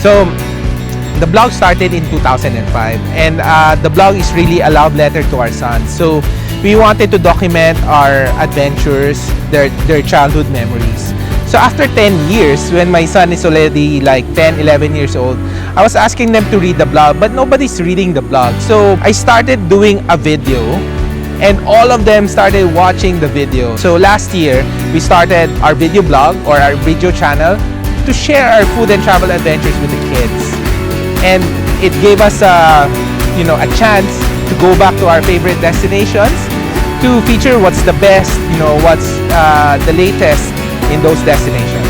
So the blog started in 2005, and the blog is really a love letter to our son. So we wanted to document our adventures, their childhood memories. So after 10 years, when my son is already like 10, 11 years old, I was asking them to read the blog, but nobody's reading the blog. So I started doing a video, and all of them started watching the video. So last year, we started our video blog or our video channel to share our food and travel adventures with the kids. And it gave us a chance to go back to our favorite destinations, to feature what's the best, what's the latest in those destinations.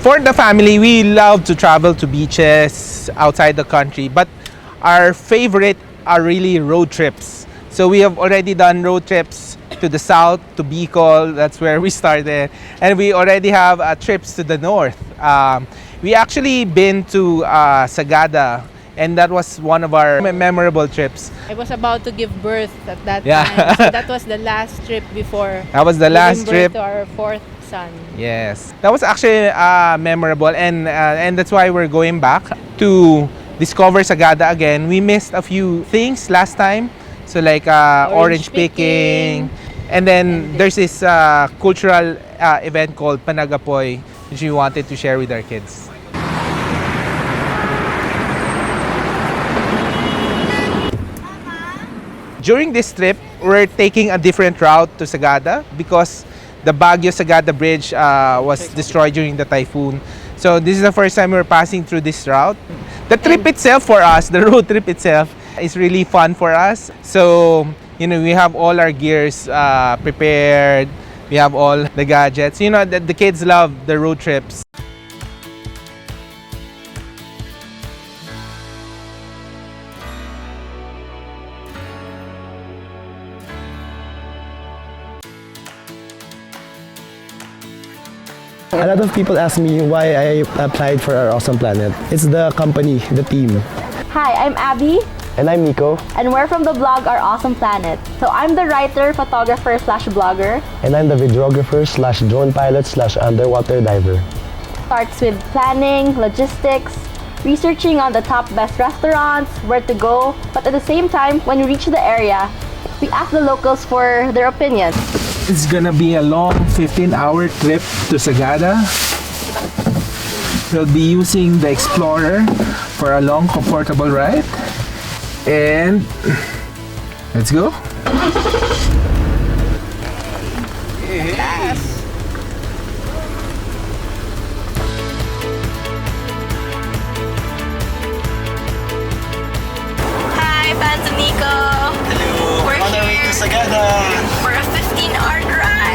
For the family, we love to travel to beaches outside the country, but our favorite are really road trips. So we have already done road trips to the south, to Bicol, that's where we started, and we already have trips to the north. We actually been to Sagada, and that was one of our memorable trips. I was about to give birth at that time, so that was the last trip before. That was the last trip to our fourth son. Yes, that was actually memorable, and that's why we're going back to discover Sagada again. We missed a few things last time, so like orange picking, and then there's this cultural event called Panagapoy, which we wanted to share with our kids. During this trip, we're taking a different route to Sagada because the Baguio-Sagada Bridge was destroyed during the typhoon. So this is the first time we're passing through this route. The trip itself for us, the road trip itself, is really fun for us. So, we have all our gears prepared. We have all the gadgets. The kids love the road trips. A lot of people ask me why I applied for Our Awesome Planet. It's the company, the team. Hi, I'm Abby. And I'm Nico. And we're from the blog Our Awesome Planet. So I'm the writer, photographer / blogger. And I'm the videographer / drone pilot / underwater diver. Starts with planning, logistics, researching on the top best restaurants, where to go. But at the same time, when we reach the area, we ask the locals for their opinions. It's gonna be a long 15-hour trip to Sagada. We'll be using the Explorer for a long, comfortable ride. And let's go. Yes. Hi, fans of Nico. Hello. We're on our way here to Sagada for a 15-hour drive.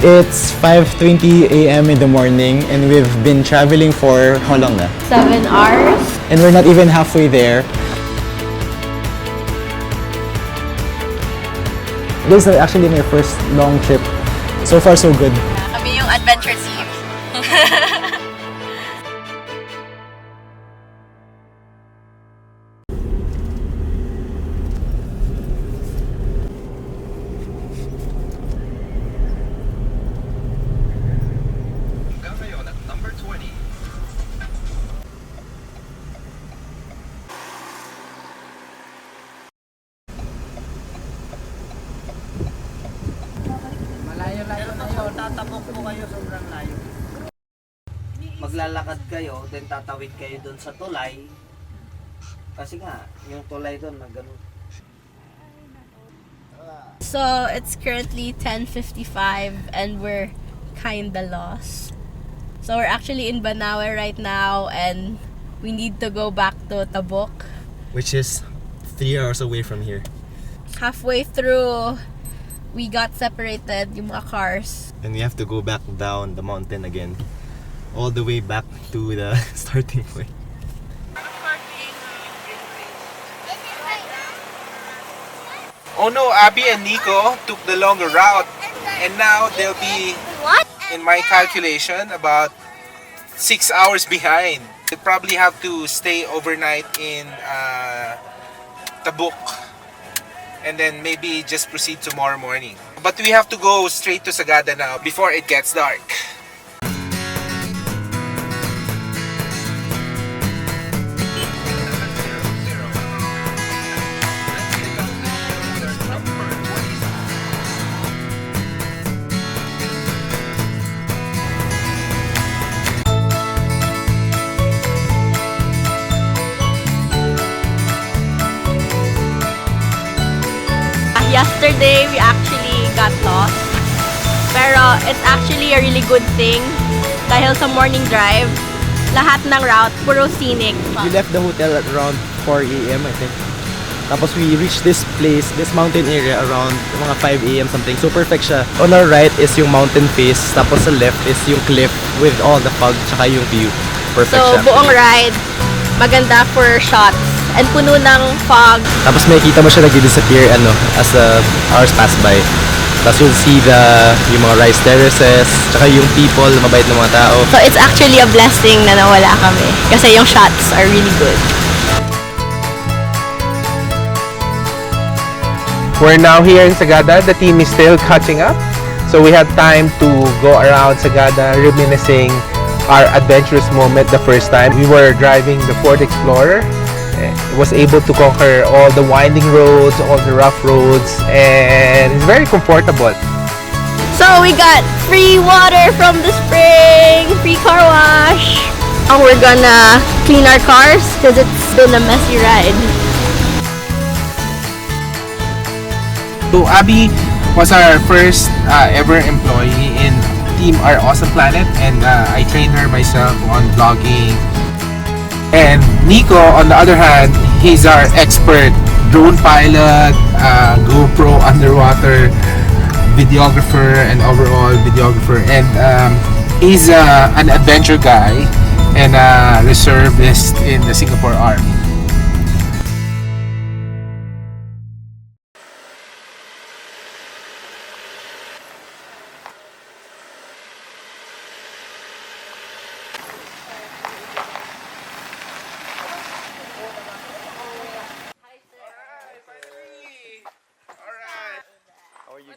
It's 5:20 a.m. in the morning, and we've been traveling for how long na? 7 hours. And we're not even halfway there. This is actually my first long trip. So far, so good. Kami yung adventure team. Tatapok po kayo, sobrang layo. Maglalakad kayo, then tatawid kayo doon sa tulay. Kasi nga, yung tulay doon na ganun. So it's currently 10:55 and we're kinda lost. So we're actually in Banawe right now and we need to go back to Tabuk. which is 3 hours away from here. Halfway through, we got separated, yung mga cars. And we have to go back down the mountain again. All the way back to the starting point. Oh no, Abby and Nico took the longer route, and now they'll be, in my calculation, about 6 hours behind. They probably have to stay overnight in Tabuk, and then maybe just proceed tomorrow morning. But we have to go straight to Sagada now before it gets dark. Yesterday, we actually got lost. Pero it's actually a really good thing dahil sa morning drive, lahat ng route, puro scenic. We left the hotel at around 4 a.m. I think. Tapos we reached this place, this mountain area around mga 5 a.m. something. So perfect siya. On our right is yung mountain face, tapos sa left is yung cliff with all the fog, tsaka yung view. Perfect So, siya. buong ride, maganda for shots. And puno ng fog. Tapos makikita mo siya nag-disappear as the hours pass by. Tapos you'll see yung mga rice terraces, tsaka yung people, mabait na mga tao. So, it's actually a blessing na nawala kami. Kasi yung shots are really good. We're now here in Sagada. The team is still catching up. So we had time to go around Sagada, reminiscing our adventurous moment the first time. We were driving the Ford Explorer. Was able to conquer all the winding roads, all the rough roads, and it's very comfortable. So, we got free water from the spring, free car wash. And we're gonna clean our cars because it's been a messy ride. So Abby was our first ever employee in Team Our Awesome Planet, and I trained her myself on vlogging. And Nico, on the other hand, he's our expert drone pilot, GoPro underwater videographer, and overall videographer. And he's an adventure guy and a reservist in the Singapore Army.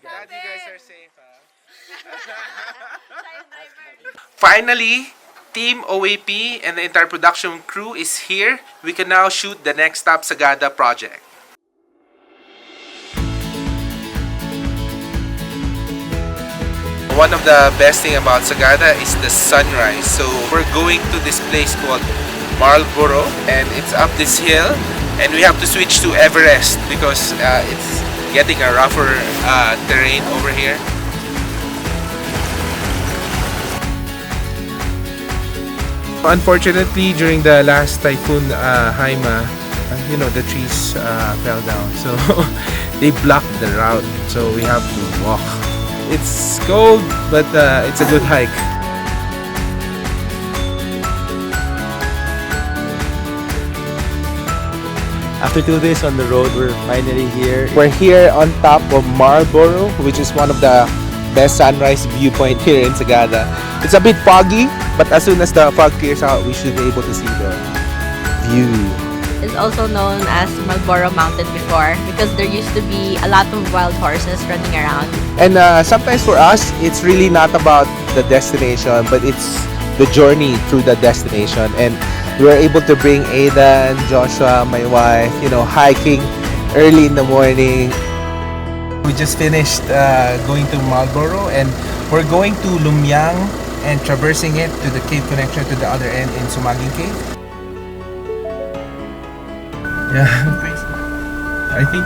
Glad you guys are safe, Finally, Team OAP and the entire production crew is here. We can now shoot the next stop Sagada project. One of the best thing about Sagada is the sunrise. So we're going to this place called Marlboro, and it's up this hill, and we have to switch to Everest because it's getting a rougher terrain over here. Unfortunately, during the last typhoon Haima, the trees fell down, so they blocked the route, so we have to walk. It's cold, but it's a good hike. After 2 days on the road, we're finally here. We're here on top of Marlboro, which is one of the best sunrise viewpoint here in Sagada. It's a bit foggy, but as soon as the fog clears out, we should be able to see the view. It's also known as Marlboro Mountain before because there used to be a lot of wild horses running around. And sometimes for us, it's really not about the destination, but it's the journey through the destination. And we were able to bring Ada and Joshua, my wife, hiking early in the morning. We just finished going to Marlboro, and we're going to Lumyang and traversing it to the cave connection to the other end in Sumaging Cave. Yeah, I think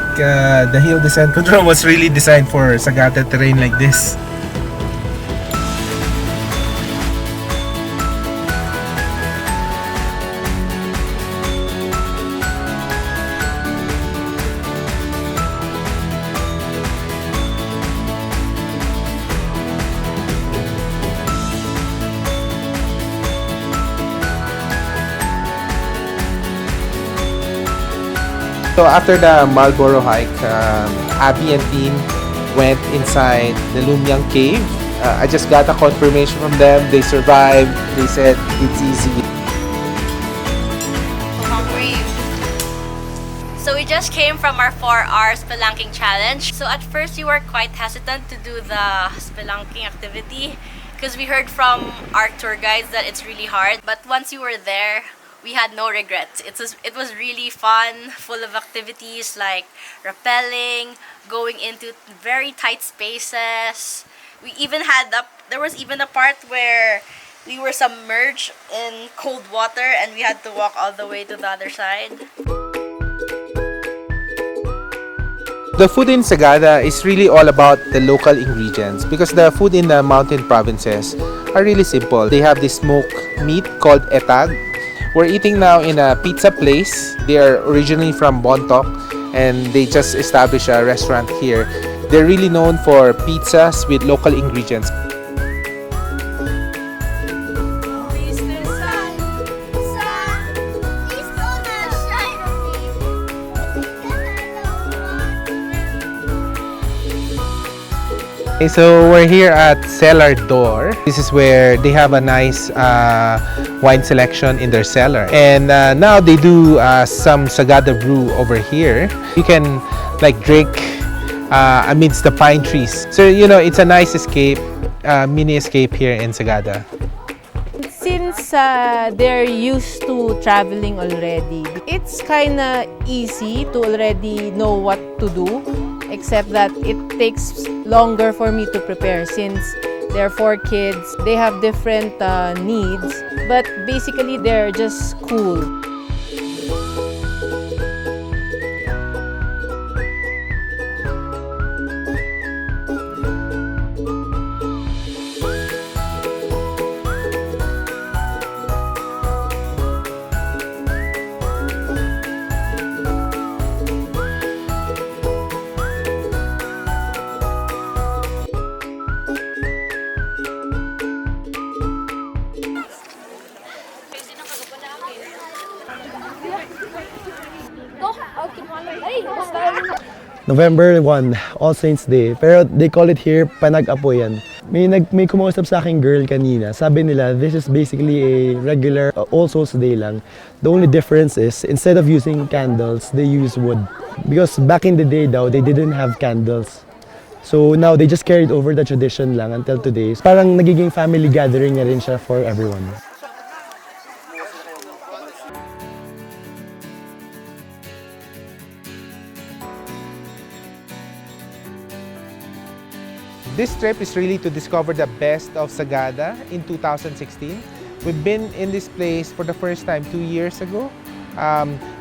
the hill descent control was really designed for Sagada terrain like this. So after the Marlboro hike, Abby and team went inside the Lumyang cave. I just got a confirmation from them. They survived. They said it's easy. Hungry. So we just came from our 4-hour spelunking challenge. So at first we were quite hesitant to do the spelunking activity because we heard from our tour guides that it's really hard. But once we were there, we had no regrets. It was really fun, full of activities like rappelling, going into very tight spaces. We even had there was even a part where we were submerged in cold water and we had to walk all the way to the other side. The food in Sagada is really all about the local ingredients because the food in the mountain provinces are really simple. They have this smoked meat called etag. We're eating now in a pizza place. They are originally from Bontoc and they just established a restaurant here. They're really known for pizzas with local ingredients. Okay, so we're here at Cellar Door. This is where they have a nice wine selection in their cellar. And now they do some Sagada brew over here. You can like drink amidst the pine trees. So, you know, it's a nice escape, mini escape here in Sagada. Since they're used to traveling already, it's kind of easy to already know what to do, except that it takes longer for me to prepare since there are 4 kids. They have different needs, but basically they're just cool. November 1, All Saints Day. Pero they call it here Panag-Apoyan. May kumausap sa aking girl kanina. Sabi nila, this is basically a regular All Souls Day lang. The only difference is, instead of using candles, they use wood. Because back in the day daw, they didn't have candles. So now, they just carried over the tradition lang until today. Parang nagiging family gathering na rin siya for everyone. This trip is really to discover the best of Sagada in 2016. We've been in this place for the first time 2 years ago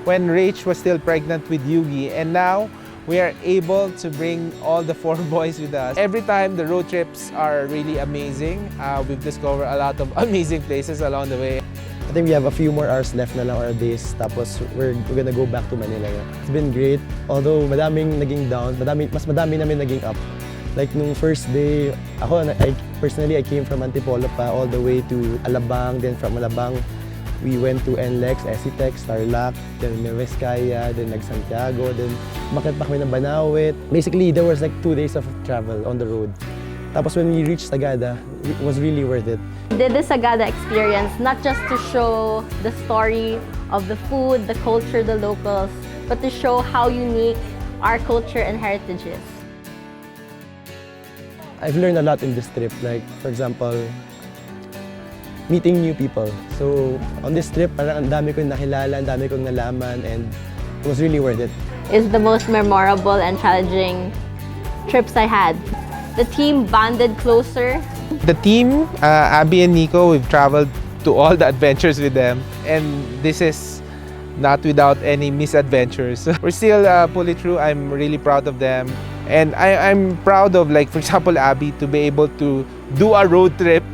when Rach was still pregnant with Yugi, and now we are able to bring all the 4 boys with us. Every time the road trips are really amazing. We've discovered a lot of amazing places along the way. I think we have a few more hours left na lang or days, tapos we're gonna go back to Manila. It's been great, although madaming naging down, mas madami namin naging up. Like nung first day, personally I came from Antipolo pa all the way to Alabang, then from Alabang we went to NLEX, Esitex, Tarlac, then Nueva-Vizcaya, then nag-Santiago, then umakyat pa kami ng Banawit. Basically, there was like 2 days of travel on the road. Tapos when we reached Sagada, it was really worth it. We did the Sagada experience not just to show the story of the food, the culture, the locals, but to show how unique our culture and heritage is. I've learned a lot in this trip, like for example, meeting new people. So on this trip, parang ang dami kong nakilala, ang dami kong nalaman, and it was really worth it. It's the most memorable and challenging trips I had. The team bonded closer. The team, Abby and Nico, we've traveled to all the adventures with them, and this is not without any misadventures. We're still pull it through. I'm really proud of them. And I'm proud of, like, for example, Abby, to be able to do a road trip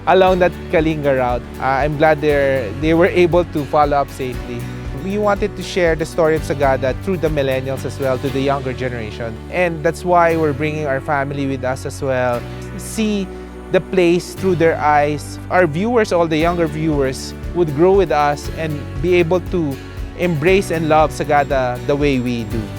along that Kalinga route. I'm glad they were able to follow up safely. We wanted to share the story of Sagada through the millennials as well, to the younger generation. And that's why we're bringing our family with us as well. See the place through their eyes. Our viewers, all the younger viewers, would grow with us and be able to embrace and love Sagada the way we do.